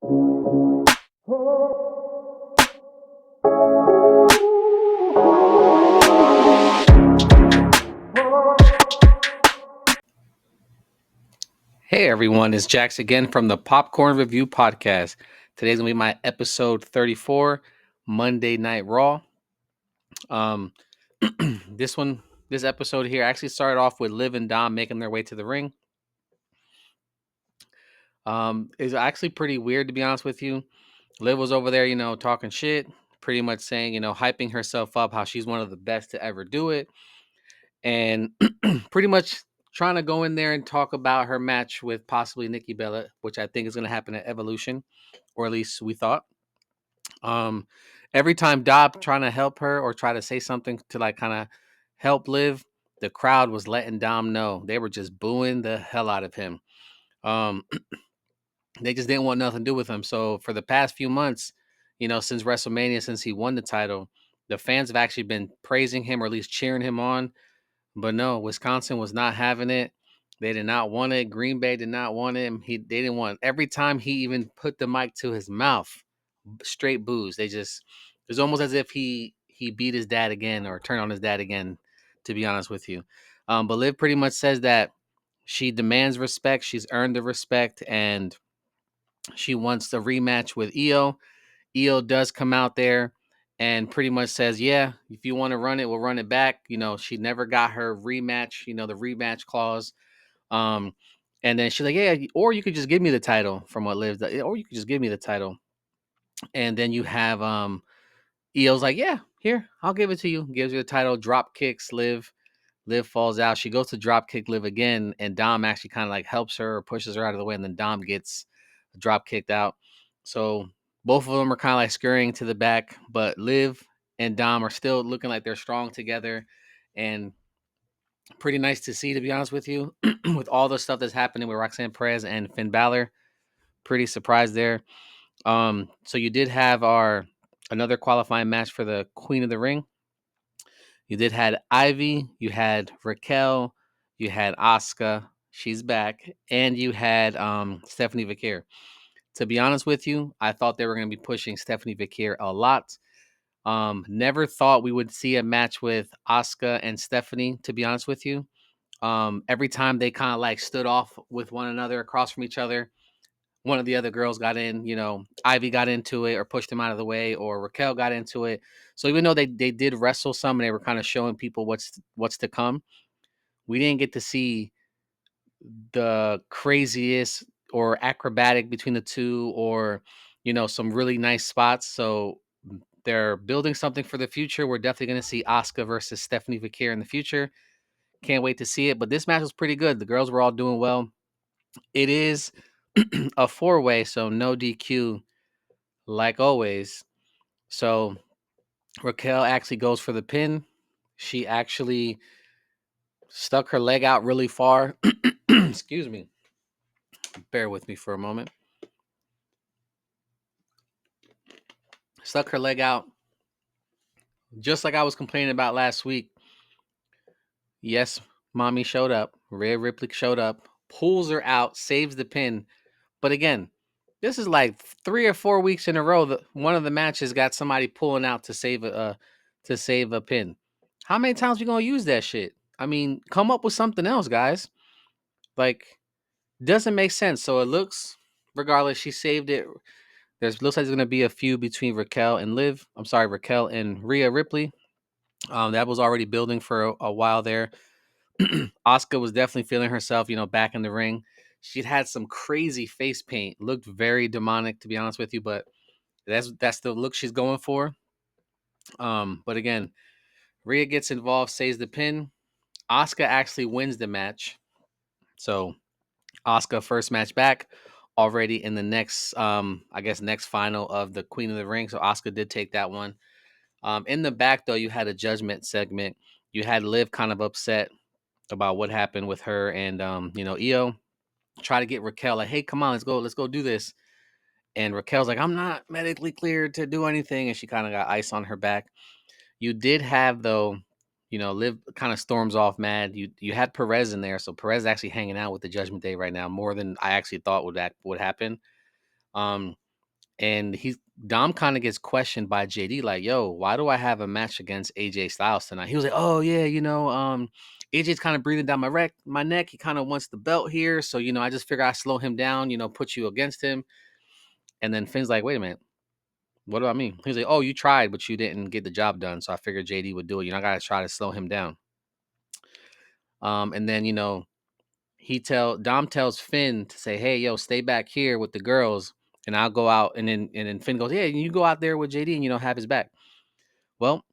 Hey everyone, it's Jax again from the Popcorn Review Podcast. Today's gonna be my episode 34, Monday Night Raw. Um, this one, this episode here actually started off with Liv and Dom making their way to the ring. It's actually pretty weird to be honest with you. Liv was over there, talking shit, pretty much saying, hyping herself up, how she's one of the best to ever do it, and pretty much trying to go in there and talk about her match with possibly Nikki Bella, which I think is going to happen at Evolution, or at least we thought. Um, every time Dob trying to help her or try to say something to like kind of help Liv, the crowd was letting Dom know. They were just booing the hell out of him. Um, they just didn't want nothing to do with him. So for the past few months, since WrestleMania, since he won the title, the fans have actually been praising him or at least cheering him on. But no, Wisconsin was not having it. They did not want it. Green Bay did not want him. They didn't want it. Every time he even put the mic to his mouth, straight boos. It was almost as if he beat his dad again or turned on his dad again, to be honest with you. But Liv pretty much says that she demands respect. She's earned the respect, and she wants the rematch with Io. Io does come out there and pretty much says, "Yeah, if you want to run it, we'll run it back." She never got her rematch. The rematch clause. Um, and then she's like, "Yeah, or you could just give me the title." From what Liv, or you could just give me the title. And then you have Io's like, "Yeah, here, I'll give it to you." Gives her the title, drop kicks Liv. Liv falls out. She goes to drop kick Liv again, and Dom actually kind of like helps her or pushes her out of the way, and then Dom gets drop kicked out. So both of them are kind of like scurrying to the back, but Liv and Dom are still looking like they're strong together, and pretty nice to see, to be honest with you, with all the stuff that's happening with Roxanne Perez and Finn Balor. Pretty surprised there. So you did have our another qualifying match for the Queen of the Ring. You did had Ivy, you had Raquel, you had Asuka, she's back, and you had Stephanie Vaquer. To be honest with you, I thought they were going to be pushing Stephanie Vaquer a lot. Never thought we would see a match with Asuka and Stephanie, to be honest with you. Every time they kind of like stood off with one another across from each other, one of the other girls got in, Ivy got into it or pushed him out of the way, or Raquel got into it. So even though they did wrestle some and they were kind of showing people what's to come, we didn't get to see the craziest or acrobatic between the two, or some really nice spots. So they're building something for the future. We're definitely going to see Asuka versus Stephanie Vaquer in the future. Can't wait to see it. But this match was pretty good. The girls were all doing well. It is a four-way, so no DQ like always. So Raquel actually goes for the pin. She actually stuck her leg out really far. Excuse me. Bear with me for a moment. Stuck her leg out just like I was complaining about last week. Yes, mommy showed up. Rhea Ripley showed up, pulls her out, saves the pin. But again, this is like 3 or 4 weeks in a row that one of the matches got somebody pulling out to save a pin. How many times you gonna use that shit? I mean, come up with something else, guys. Like, doesn't make sense. So it looks, regardless, she saved it. Looks like there's gonna be a feud between Raquel and Liv. I'm sorry, Raquel and Rhea Ripley. That was already building for a while there. Oscar was definitely feeling herself, back in the ring. She'd had some crazy face paint, looked very demonic, to be honest with you, but that's the look she's going for. But again, Rhea gets involved, saves the pin. Oscar actually wins the match. So Oscar first match back, already in the next, I guess next final of the Queen of the Ring. So Oscar did take that one. In the back though, you had a judgment segment. You had Liv kind of upset about what happened with her and Io. Try to get Raquel like, hey, come on, let's go do this. And Raquel's like, I'm not medically cleared to do anything, and she kind of got ice on her back. You did have though, Liv kind of storms off mad. You had Perez in there, so Perez is actually hanging out with the Judgment Day right now more than I actually thought would happen. Um, And Dom kind of gets questioned by JD, like, yo, why do I have a match against AJ Styles tonight? He was like, oh yeah, AJ's kind of breathing down my neck. He kind of wants the belt here. So, I just figure I slow him down, put you against him. And then Finn's like, wait a minute, what do I mean? He's like, oh, you tried, but you didn't get the job done. So I figured JD would do it. I gotta try to slow him down. And then, Dom tells Finn to say, hey, yo, stay back here with the girls and I'll go out. And then Finn goes, yeah, you go out there with JD and have his back. Well,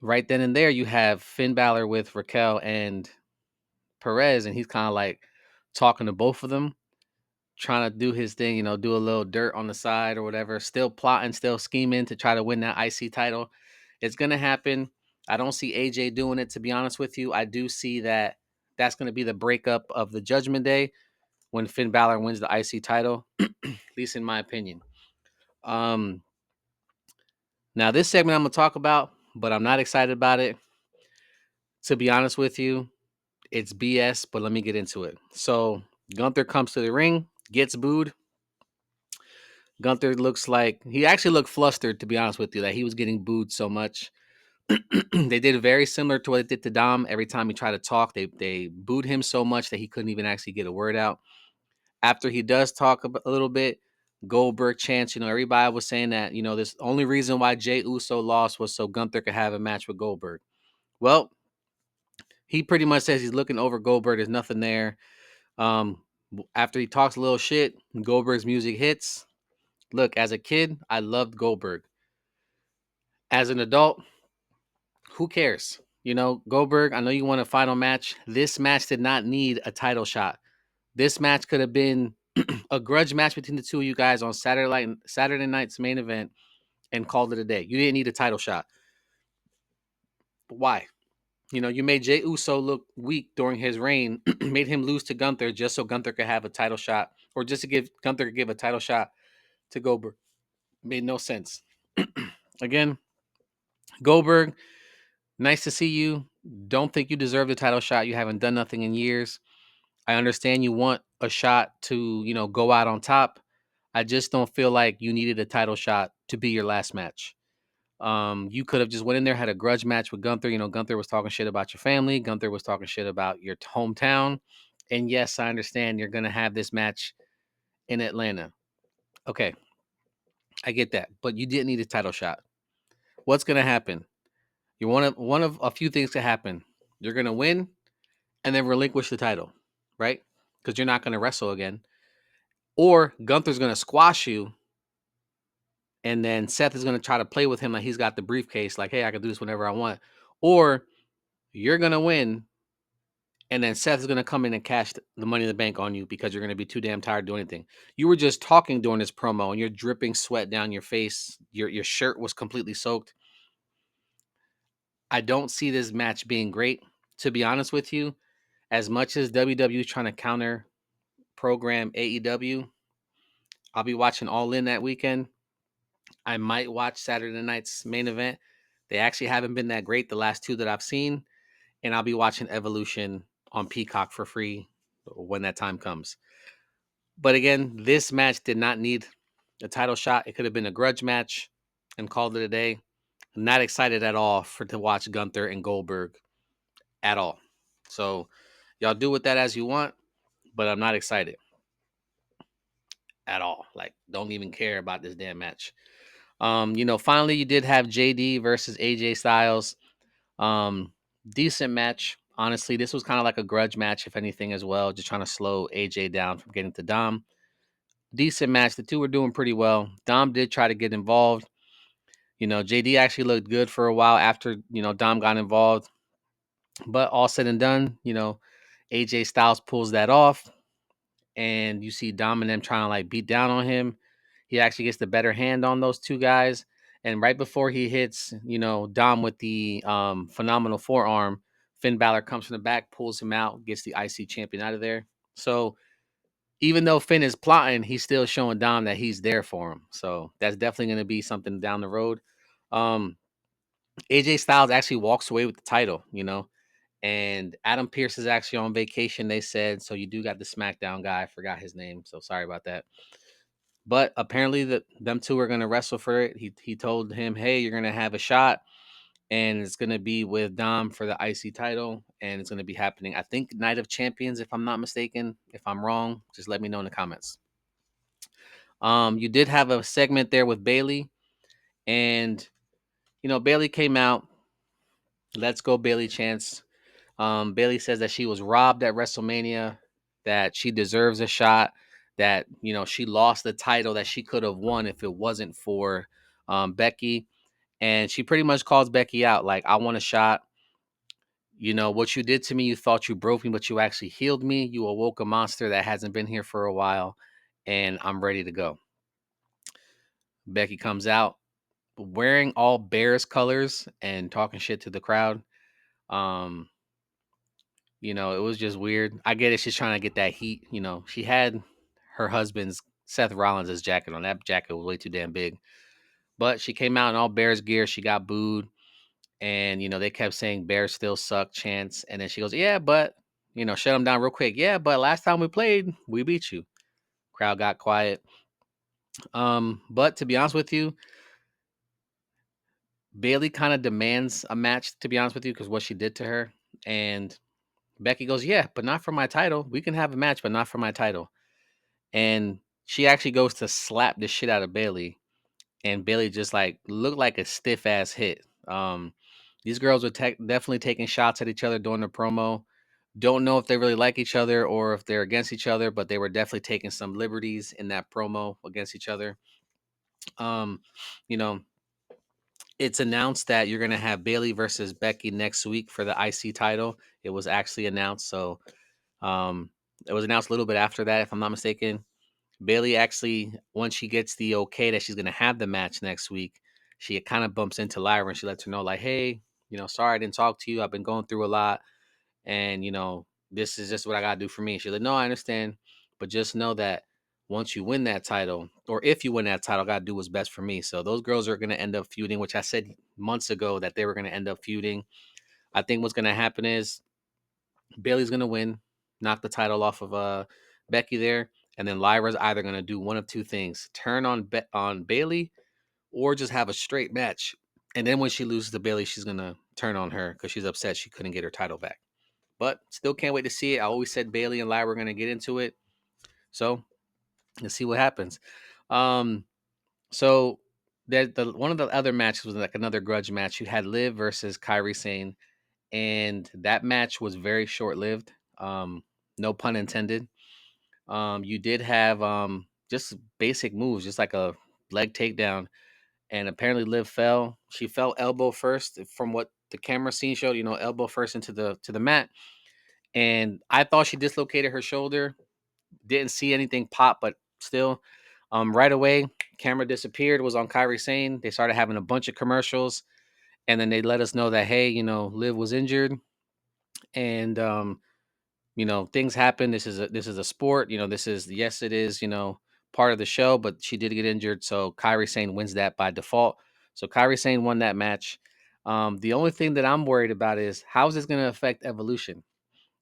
right then and there, you have Finn Balor with Raquel and Perez, and he's kind of like talking to both of them, trying to do his thing, do a little dirt on the side or whatever, still plotting, still scheming to try to win that IC title. It's going to happen. I don't see AJ doing it, to be honest with you. I do see that that's going to be the breakup of the Judgment Day when Finn Balor wins the IC title, at least in my opinion. Now, this segment I'm going to talk about, but I'm not excited about it. To be honest with you, it's BS, but let me get into it. So Gunther comes to the ring, gets booed. Gunther looks like he actually looked flustered, to be honest with you, that he was getting booed so much. They did very similar to what they did to Dom. Every time he tried to talk, they booed him so much that he couldn't even actually get a word out. After he does talk a little bit, Goldberg chants, everybody was saying that, this only reason why Jey Uso lost was so Gunther could have a match with Goldberg. Well, he pretty much says he's looking over Goldberg. There's nothing there. After he talks a little shit, Goldberg's music hits. Look, as a kid, I loved Goldberg. As an adult, who cares? Goldberg, I know you want a final match. This match did not need a title shot. This match could have been a grudge match between the two of you guys on Saturday night's main event and called it a day. You didn't need a title shot. But why? You made Jey Uso look weak during his reign, made him lose to Gunther just so Gunther could have a title shot, or just to give Gunther could give a title shot to Goldberg. Made no sense. Again, Goldberg, nice to see you. Don't think you deserve the title shot. You haven't done nothing in years. I understand you want a shot to, go out on top. I just don't feel like you needed a title shot to be your last match. You could have just went in there, had a grudge match with Gunther. Gunther was talking shit about your family. Gunther was talking shit about your hometown. And yes, I understand you're going to have this match in Atlanta. Okay, I get that. But you didn't need a title shot. What's going to happen? You one of a few things to happen. You're going to win and then relinquish the title, right? Because you're not going to wrestle again. Or Gunther's going to squash you. And then Seth is going to try to play with him like he's got the briefcase, like, hey, I can do this whenever I want. Or you're going to win, and then Seth is going to come in and cash the money in the bank on you because you're going to be too damn tired to do anything. You were just talking during this promo, and you're dripping sweat down your face. Your shirt was completely soaked. I don't see this match being great, to be honest with you. As much as WWE is trying to counter program AEW, I'll be watching All In that weekend. I might watch Saturday night's main event. They actually haven't been that great the last two that I've seen. And I'll be watching Evolution on Peacock for free when that time comes. But again, this match did not need a title shot. It could have been a grudge match and called it a day. I'm not excited at all to watch Gunther and Goldberg at all. So y'all do with that as you want, but I'm not excited at all. Like, don't even care about this damn match. Finally you did have JD versus AJ Styles. Decent match. Honestly, this was kind of like a grudge match, if anything, as well. Just trying to slow AJ down from getting to Dom. Decent match. The two were doing pretty well. Dom did try to get involved. JD actually looked good for a while after, Dom got involved. But all said and done, AJ Styles pulls that off. And you see Dom and them trying to like beat down on him. He actually gets the better hand on those two guys. And right before he hits, Dom with the phenomenal forearm, Finn Balor comes from the back, pulls him out, gets the IC champion out of there. So even though Finn is plotting, he's still showing Dom that he's there for him. So that's definitely going to be something down the road. AJ Styles actually walks away with the title, and Adam Pearce is actually on vacation, they said. So you do got the SmackDown guy. I forgot his name. So sorry about that. But apparently, them two are gonna wrestle for it. He told him, "Hey, you're gonna have a shot, and it's gonna be with Dom for the IC title, and it's gonna be happening. I think Night of Champions, if I'm not mistaken. If I'm wrong, just let me know in the comments." You did have a segment there with Bailey, and Bailey came out. Let's go, Bailey chance. Bailey says that she was robbed at WrestleMania, that she deserves a shot, that she lost the title that she could have won if it wasn't for Becky, and she pretty much calls Becky out like, "I want a shot. What you did to me, you thought you broke me, but you actually healed me. You awoke a monster that hasn't been here for a while, and I'm ready to go." Becky comes out wearing all Bears colors and talking shit to the crowd. Um, it was just weird. I get it. She's trying to get that heat. She had her husband's Seth Rollins' jacket on. That jacket was way too damn big. But she came out in all Bears gear. She got booed. And, they kept saying Bears still suck chants. And then she goes, "Yeah, but, shut them down real quick. Yeah, but last time we played, we beat you." Crowd got quiet. But to be honest with you, Bailey kind of demands a match, to be honest with you, because what she did to her. And Becky goes, "Yeah, but not for my title. We can have a match, but not for my title." And she actually goes to slap the shit out of Bailey, and Bailey just like looked like a stiff ass hit. These girls were definitely taking shots at each other during the promo. Don't know if they really like each other or if they're against each other, but they were definitely taking some liberties in that promo against each other. Um, you know, it's announced that you're gonna have Bailey versus Becky next week for the IC title. It was actually announced, so um, it was announced a little bit after that, if I'm not mistaken. Bailey actually, once she gets the okay that she's gonna have the match next week, she kind of bumps into Lyra and she lets her know, like, "Hey, sorry I didn't talk to you. I've been going through a lot, and this is just what I gotta do for me." She's like, "No, I understand, but just know that once you win that title, or if you win that title, I gotta do what's best for me." So those girls are gonna end up feuding, which I said months ago that they were gonna end up feuding. I think what's gonna happen is Bailey's gonna win, knock the title off of Becky there, and then Lyra's either gonna do one of two things: turn on on Bailey, or just have a straight match. And then when she loses to Bailey, she's gonna turn on her because she's upset she couldn't get her title back. But still can't wait to see it. I always said Bailey and Lyra were gonna get into it, so let's see what happens. Um, so the one of the other matches was like another grudge match. You had Liv versus Kairi Sane, and that match was very short lived. No pun intended. You did have just basic moves, just like a leg takedown, and apparently Liv fell. She fell elbow first, from what the camera scene showed. Elbow first into the mat, and I thought she dislocated her shoulder. Didn't see anything pop, but still, right away, camera disappeared. Was on Kairi Sane. They started having a bunch of commercials, and then they let us know that, hey, Liv was injured, and things happen. This is a sport. This is, yes, it is, part of the show, but she did get injured. So Kairi Sane wins that by default. So Kairi Sane won that match. The only thing that I'm worried about is how is this going to affect Evolution?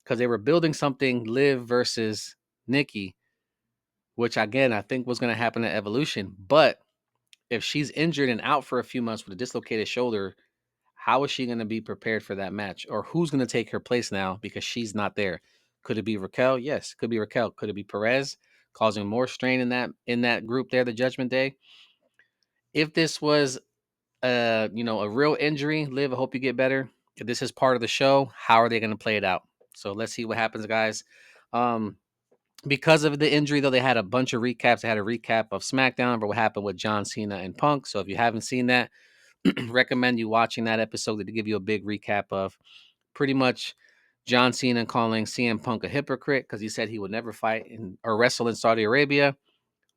Because they were building something, Liv versus Nikki, which again I think was going to happen at Evolution. But if she's injured and out for a few months with a dislocated shoulder, how is she going to be prepared for that match? Or who's going to take her place now because she's not there? Could it be Raquel? Yes, could be Raquel. Could it be Perez, causing more strain in that group there, the Judgment Day? If this was a real injury, Liv, I hope you get better. If this is part of the show, how are they going to play it out? So let's see what happens, guys. Um, because of the injury, though, they had a bunch of recaps. They had a recap of SmackDown for what happened with John Cena and Punk. So if you haven't seen that, recommend you watching that episode to give you a big recap of pretty much John Cena calling CM Punk a hypocrite because he said he would never fight or wrestle in Saudi Arabia.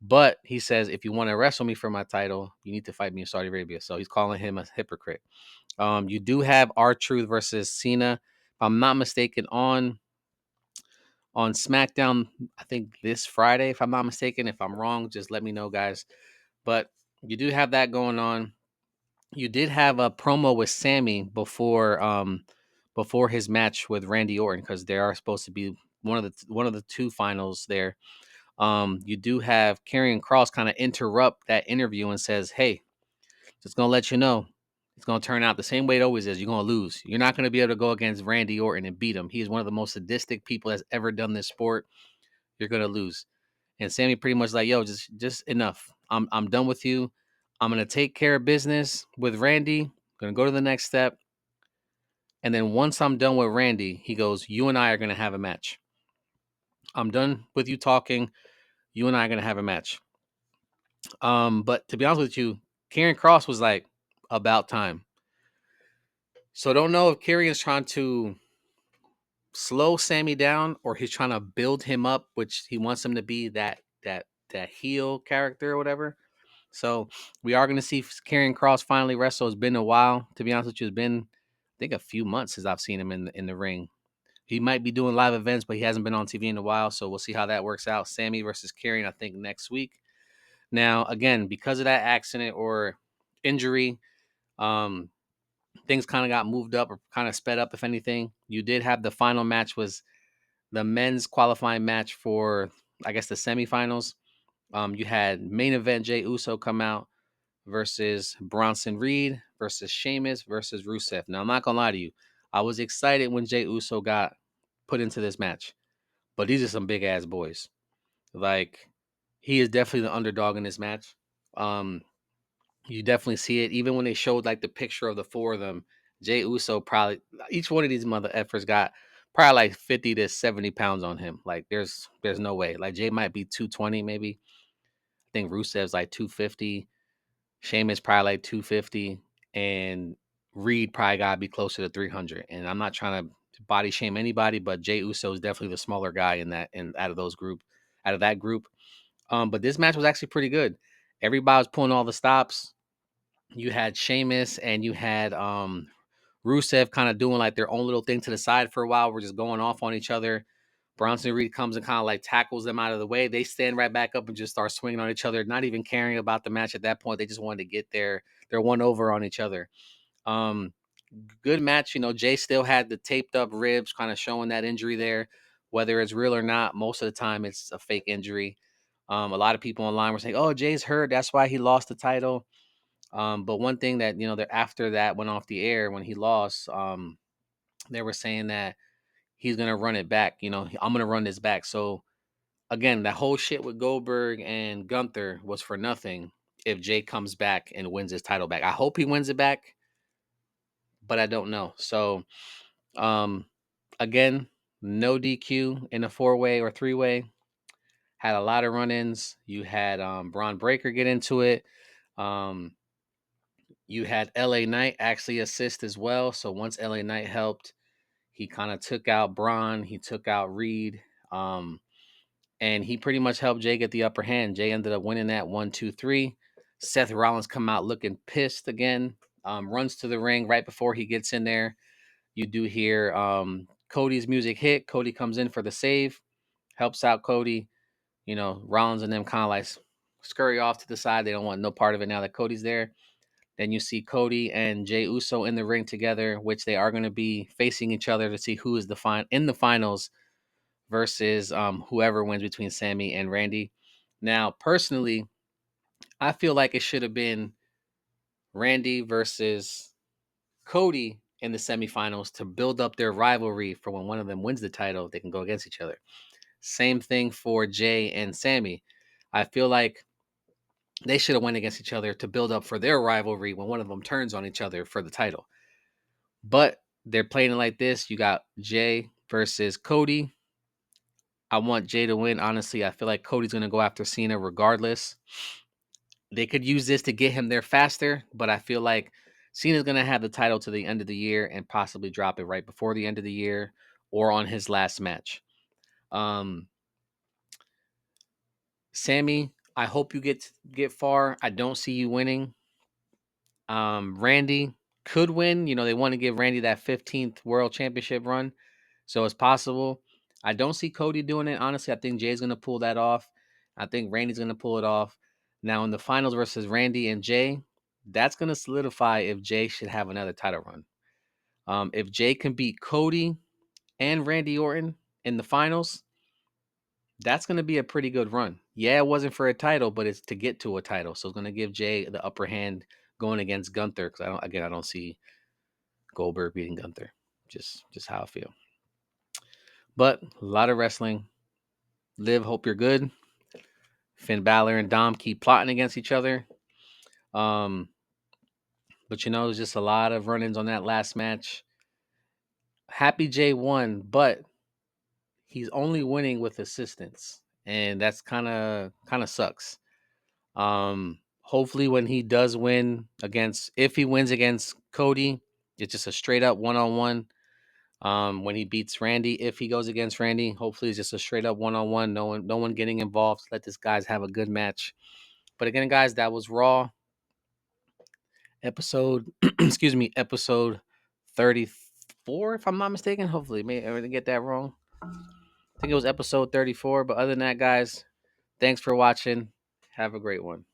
But he says, if you want to wrestle me for my title, you need to fight me in Saudi Arabia. So he's calling him a hypocrite. You do have R-Truth versus Cena, if I'm not mistaken, on SmackDown, I think this Friday, if I'm not mistaken. If I'm wrong, just let me know, guys. But you do have that going on. You did have a promo with Sammy before his match with Randy Orton, because they are supposed to be one of the two finals there. You do have Karrion Cross kind of interrupt that interview and says, "Hey, just gonna let you know, it's gonna turn out the same way it always is. You're gonna lose. You're not gonna be able to go against Randy Orton and beat him. He is one of the most sadistic people that's ever done this sport. You're gonna lose." And Sammy pretty much like, "Yo, just enough. I'm done with you. I'm gonna take care of business with Randy. Gonna go to the next step. And then once I'm done with Randy, he goes, you and I are gonna have a match. I'm done with you talking. You and I are gonna have a match." But to be honest with you, Karrion Cross was like, about time. So don't know if Karrion's trying to slow Sammy down or he's trying to build him up, which he wants him to be that heel character or whatever. So we are going to see Karrion Cross finally wrestle. It's been a while, to be honest with you. It's been, I think, a few months since I've seen him in the ring. He might be doing live events, but he hasn't been on TV in a while. So we'll see how that works out. Sammy versus Karrion, I think, next week. Now, again, because of that accident or injury, um, things kind of got moved up or kind of sped up, if anything. You did have the final match was the men's qualifying match for, I guess, the semifinals. You had main event Jey Uso come out versus Bronson Reed versus Sheamus versus Rusev. Now, I'm not going to lie to you. I was excited when Jey Uso got put into this match, but these are some big ass boys. Like, he is definitely the underdog in this match. Um, you definitely see it. Even when they showed like the picture of the four of them, Jey Uso probably each one of these mother effers got probably like 50 to 70 pounds on him. Like there's no way. Like Jay might be 220 maybe. I think Rusev's like 250. Sheamus probably like 250. And Reed probably gotta be closer to 300. And I'm not trying to body shame anybody, but Jey Uso is definitely the smaller guy in out of that group. But this match was actually pretty good. Everybody was pulling all the stops. You had Sheamus and you had Rusev kind of doing like their own little thing to the side for a while. We're just going off on each other. Bronson Reed comes and kind of like tackles them out of the way. They stand right back up and just start swinging on each other, not even caring about the match at that point. They just wanted to get their one over on each other. Um, Good match. You know, Jay still had the taped up ribs, kind of showing that injury there. Whether it's real or not, most of the time it's a fake injury. A lot of people online were saying, "Oh, Jay's hurt. That's why he lost the title." But one thing that that after that went off the air when he lost, they were saying that he's gonna run it back. I'm gonna run this back. So again, that whole shit with Goldberg and Gunther was for nothing if Jay comes back and wins his title back. I hope he wins it back, but I don't know. So um, again, no DQ in a 4-way or 3-way. Had a lot of run-ins. You had Braun Breaker get into it. Um, You had LA Knight actually assist as well. So once LA Knight helped, he kind of took out Braun, he took out Reed, and he pretty much helped Jay get the upper hand. Jay ended up winning that 1, 2, 3. Seth Rollins come out looking pissed again. Runs to the ring right before he gets in there. You do hear Cody's music hit. Cody comes in for the save, helps out Cody. Rollins and them kind of like scurry off to the side. They don't want no part of it now that Cody's there. Then you see Cody and Jey Uso in the ring together, which they are going to be facing each other to see who is in the finals versus whoever wins between Sammy and Randy. Now, personally, I feel like it should have been Randy versus Cody in the semifinals to build up their rivalry for when one of them wins the title, they can go against each other. Same thing for Jay and Sammy. I feel like they should have went against each other to build up for their rivalry when one of them turns on each other for the title. But they're playing it like this. You got Jay versus Cody. I want Jay to win. Honestly, I feel like Cody's going to go after Cena regardless. They could use this to get him there faster, but I feel like Cena's going to have the title to the end of the year and possibly drop it right before the end of the year or on his last match. Um, Sammy, I hope you get far. I don't see you winning. Randy could win. They want to give Randy that 15th World Championship run. So it's possible. I don't see Cody doing it. Honestly, I think Jay's going to pull that off. I think Randy's going to pull it off. Now, in the finals versus Randy and Jay, that's going to solidify if Jay should have another title run. If Jay can beat Cody and Randy Orton in the finals, That's going to be a pretty good run. Yeah, it wasn't for a title, but it's to get to a title. So it's going to give Jay the upper hand going against Gunther. Because I don't see Goldberg beating Gunther. Just how I feel. But a lot of wrestling. Liv, hope you're good. Finn Balor and Dom keep plotting against each other. But it's just a lot of run-ins on that last match. Happy J won, but he's only winning with assistance, and that's kind of sucks. Hopefully when he does win if he wins against Cody, it's just a straight up one-on-one. When he beats Randy, if he goes against Randy, hopefully it's just a straight up one-on-one. No one getting involved. Let this guys have a good match. But again, guys, that was Raw episode excuse me, episode 34, if I'm not mistaken. Hopefully, I didn't get that wrong. I think it was episode 34. But other than that, guys, thanks for watching. Have a great one.